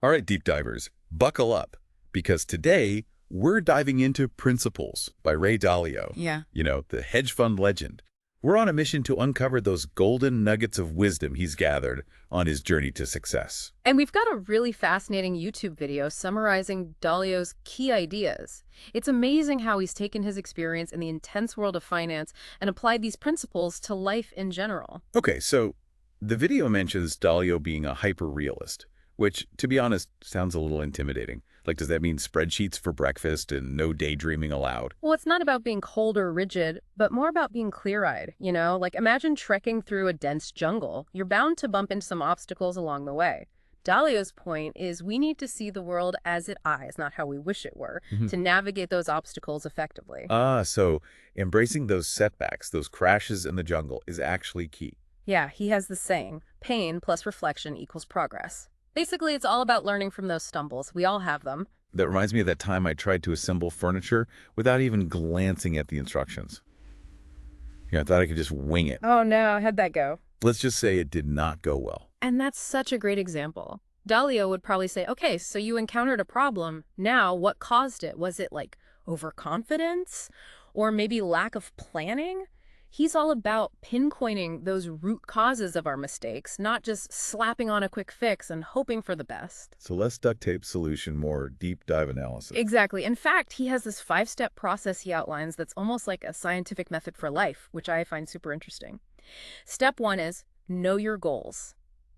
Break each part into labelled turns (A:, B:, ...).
A: All right, deep divers, buckle up, because today we're diving into Principles by Ray Dalio,
B: Yeah.
A: the hedge fund legend. We're on a mission to uncover those golden nuggets of wisdom he's gathered on his journey to success.
B: And we've got a really fascinating YouTube video summarizing Dalio's key ideas. It's amazing how he's taken his experience in the intense world of finance and applied these principles to life in general.
A: Okay, so the video mentions Dalio being a hyper-realist, which, to be honest, sounds a little intimidating. Like, does that mean spreadsheets for breakfast and no daydreaming allowed?
B: Well, it's not about being cold or rigid, but more about being clear-eyed, you know? Like, imagine trekking through a dense jungle. You're bound to bump into some obstacles along the way. Dalio's point is we need to see the world as it is, not how we wish it were, to navigate those obstacles effectively.
A: So embracing those setbacks, those crashes in the jungle is actually key.
B: Yeah, he has the saying, pain plus reflection equals progress. Basically, it's all about learning from those stumbles. We all have them.
A: That reminds me of that time I tried to assemble furniture without even glancing at the instructions. I thought I could just wing it.
B: Oh no, how'd that go?
A: Let's just say it did not go well.
B: And that's such a great example. Dalio would probably say, okay, so you encountered a problem. Now, what caused it? Was it like overconfidence or maybe lack of planning? He's all about pinpointing those root causes of our mistakes, not just slapping on a quick fix and hoping for the best.
A: So less duct tape solution, more deep dive analysis.
B: Exactly. In fact, he has this 5-step process he outlines that's almost like a scientific method for life, which I find super interesting. Step 1 is know your goals.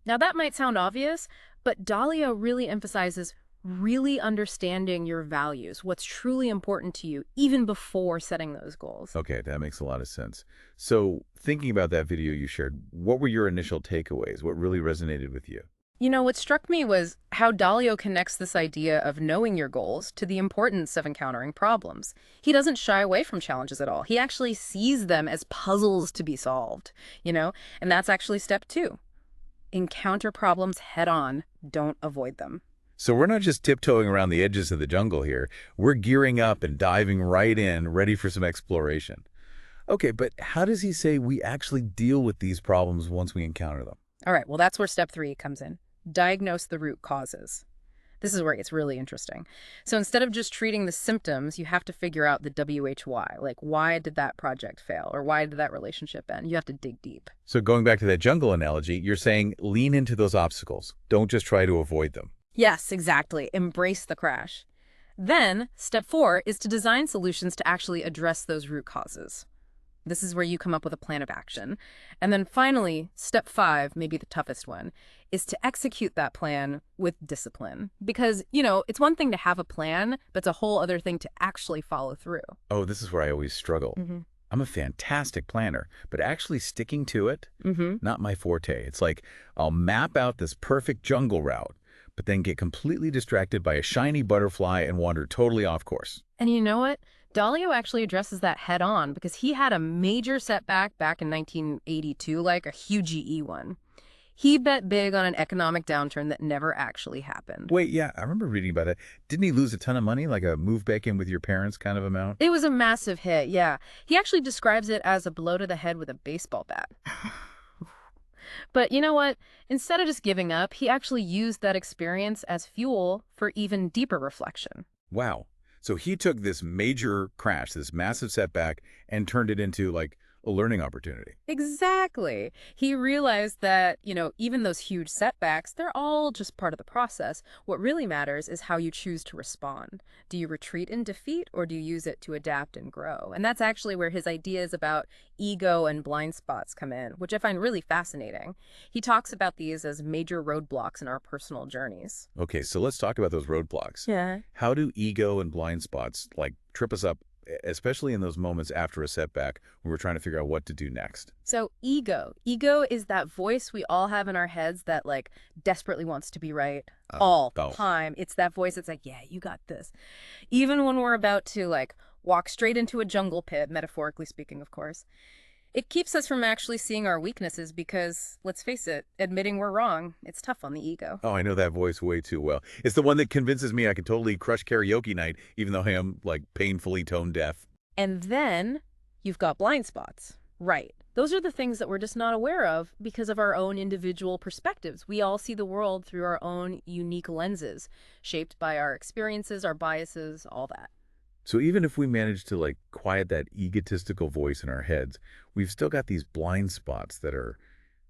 B: Now, that might sound obvious, but Dalio really emphasizes really understanding your values, what's truly important to you, even before setting those goals.
A: Okay, that makes a lot of sense. So thinking about that video you shared, what were your initial takeaways? What really resonated with you?
B: You know, what struck me was how Dalio connects this idea of knowing your goals to the importance of encountering problems. He doesn't shy away from challenges at all. He actually sees them as puzzles to be solved, and that's actually step 2. Encounter problems head on, don't avoid them.
A: So we're not just tiptoeing around the edges of the jungle here. We're gearing up and diving right in, ready for some exploration. Okay, but how does he say we actually deal with these problems once we encounter them?
B: All right, well, that's where step 3 comes in. Diagnose the root causes. This is where it gets really interesting. So instead of just treating the symptoms, you have to figure out the WHY, like why did that project fail or why did that relationship end? You have to dig deep.
A: So going back to that jungle analogy, you're saying lean into those obstacles. Don't just try to avoid them.
B: Yes, exactly. Embrace the crash. Then, step 4 is to design solutions to actually address those root causes. This is where you come up with a plan of action. And then finally, step 5, maybe the toughest one, is to execute that plan with discipline. Because, it's one thing to have a plan, but it's a whole other thing to actually follow through.
A: Oh, this is where I always struggle. I'm a fantastic planner, but actually sticking to it, not my forte. It's like I'll map out this perfect jungle route, but then get completely distracted by a shiny butterfly and wander totally off course.
B: And you know what? Dalio actually addresses that head on because he had a major setback back in 1982, like a huge one. He bet big on an economic downturn that never actually happened.
A: Wait, yeah, I remember reading about that. Didn't he lose a ton of money, like a move back in with your parents kind of amount?
B: It was a massive hit, yeah. He actually describes it as a blow to the head with a baseball bat. But you know what? Instead of just giving up, he actually used that experience as fuel for even deeper reflection.
A: Wow. So he took this major crash, this massive setback, and turned it into like a learning opportunity.
B: Exactly. He realized that, even those huge setbacks, they're all just part of the process. What really matters is how you choose to respond. Do you retreat in defeat or do you use it to adapt and grow? And that's actually where his ideas about ego and blind spots come in, which I find really fascinating. He talks about these as major roadblocks in our personal journeys.
A: Okay, so let's talk about those roadblocks.
B: Yeah.
A: How do ego and blind spots trip us up, especially in those moments after a setback when we're trying to figure out what to do next?
B: So ego is that voice we all have in our heads that desperately wants to be right all the time. It's that voice that's like, yeah, you got this. Even when we're about to walk straight into a jungle pit, metaphorically speaking, of course. It keeps us from actually seeing our weaknesses because, let's face it, admitting we're wrong, it's tough on the ego.
A: Oh, I know that voice way too well. It's the one that convinces me I can totally crush karaoke night, even though I am painfully tone deaf.
B: And then you've got blind spots. Right. Those are the things that we're just not aware of because of our own individual perspectives. We all see the world through our own unique lenses, shaped by our experiences, our biases, all that.
A: So even if we manage to like quiet that egotistical voice in our heads, we've still got these blind spots that are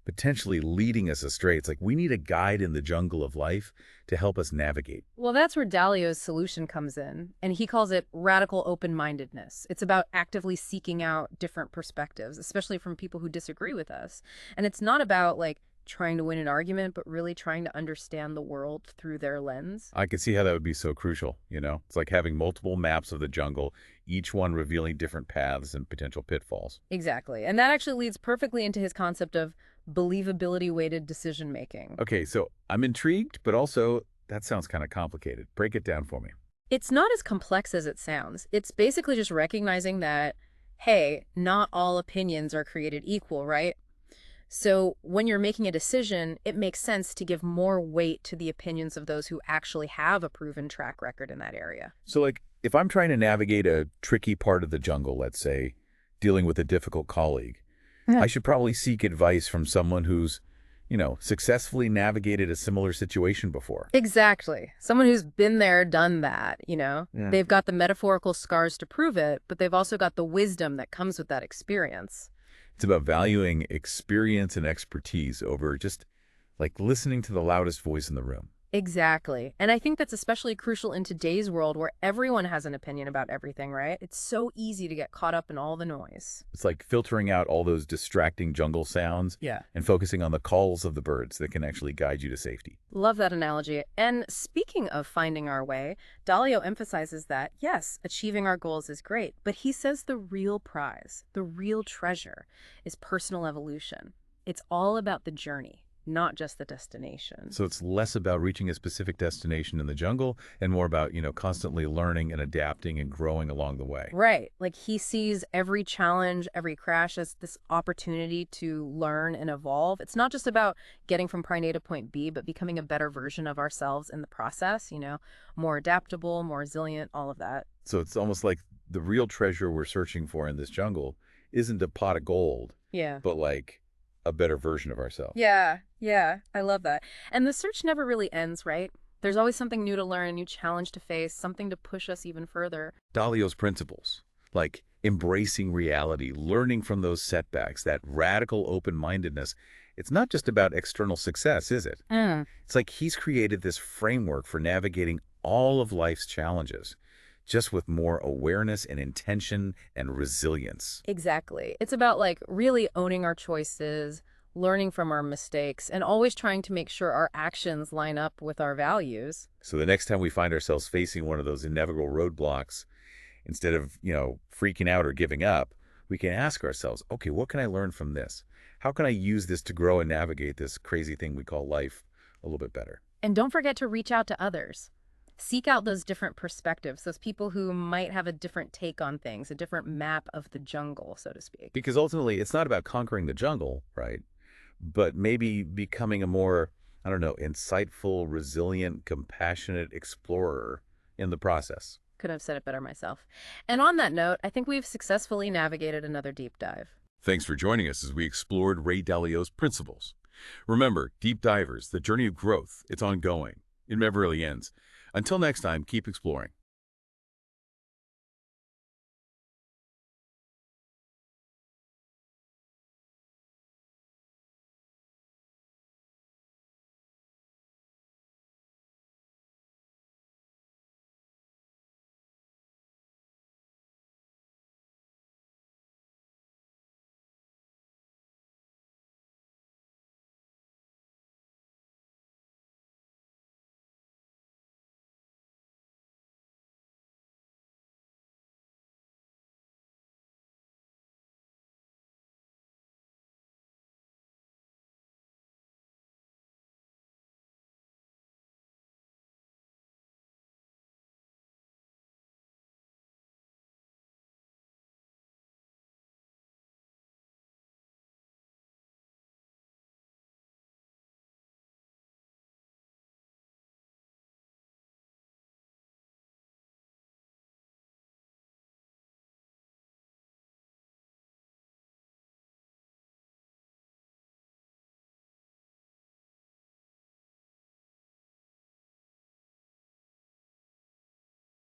A: potentially leading us astray. It's like we need a guide in the jungle of life to help us navigate.
B: Well, that's where Dalio's solution comes in, and he calls it radical open-mindedness. It's about actively seeking out different perspectives, especially from people who disagree with us. And it's not about, like, trying to win an argument, but really trying to understand the world through their lens.
A: I can see how that would be so crucial, you know? It's like having multiple maps of the jungle, each one revealing different paths and potential pitfalls.
B: Exactly. And that actually leads perfectly into his concept of believability-weighted decision-making.
A: Okay, so I'm intrigued, but also that sounds kind of complicated. Break it down for me.
B: It's not as complex as it sounds. It's basically just recognizing that, hey, not all opinions are created equal, right? So when you're making a decision, it makes sense to give more weight to the opinions of those who actually have a proven track record in that area.
A: So like if I'm trying to navigate a tricky part of the jungle, let's say, dealing with a difficult colleague, I should probably seek advice from someone who's, successfully navigated a similar situation before.
B: Exactly. Someone who's been there, done that.
A: Yeah.
B: They've got the metaphorical scars to prove it, but they've also got the wisdom that comes with that experience.
A: It's about valuing experience and expertise over just like listening to the loudest voice in the room.
B: Exactly. And I think that's especially crucial in today's world where everyone has an opinion about everything, right? It's so easy to get caught up in all the noise.
A: It's like filtering out all those distracting jungle sounds and focusing on the calls of the birds that can actually guide you to safety.
B: Love that analogy. And speaking of finding our way, Dalio emphasizes that, yes, achieving our goals is great, but he says the real prize, the real treasure, is personal evolution. It's all about the journey, not just the destination.
A: So it's less about reaching a specific destination in the jungle and more about, constantly learning and adapting and growing along the way.
B: Right. Like he sees every challenge, every crash as this opportunity to learn and evolve. It's not just about getting from point A to point B, but becoming a better version of ourselves in the process, more adaptable, more resilient, all of that.
A: So it's almost like the real treasure we're searching for in this jungle isn't a pot of gold, but like a better version of ourselves.
B: Yeah, I love that. And the search never really ends, right? There's always something new to learn, a new challenge to face, something to push us even further.
A: Dalio's principles, like embracing reality, learning from those setbacks, that radical open-mindedness, it's not just about external success, is it? It's like he's created this framework for navigating all of life's challenges, just with more awareness and intention and resilience.
B: Exactly. It's about like really owning our choices, learning from our mistakes, and always trying to make sure our actions line up with our values.
A: So the next time we find ourselves facing one of those inevitable roadblocks, instead of, freaking out or giving up, we can ask ourselves, okay, what can I learn from this? How can I use this to grow and navigate this crazy thing we call life a little bit better?
B: And don't forget to reach out to others. Seek out those different perspectives, those people who might have a different take on things, a different map of the jungle, so to speak.
A: Because ultimately, it's not about conquering the jungle, right? But maybe becoming a more, insightful, resilient, compassionate explorer in the process.
B: Couldn't have said it better myself. And on that note, I think we've successfully navigated another deep dive.
A: Thanks for joining us as we explored Ray Dalio's principles. Remember, deep divers, the journey of growth, it's ongoing. It never really ends. Until next time, keep exploring.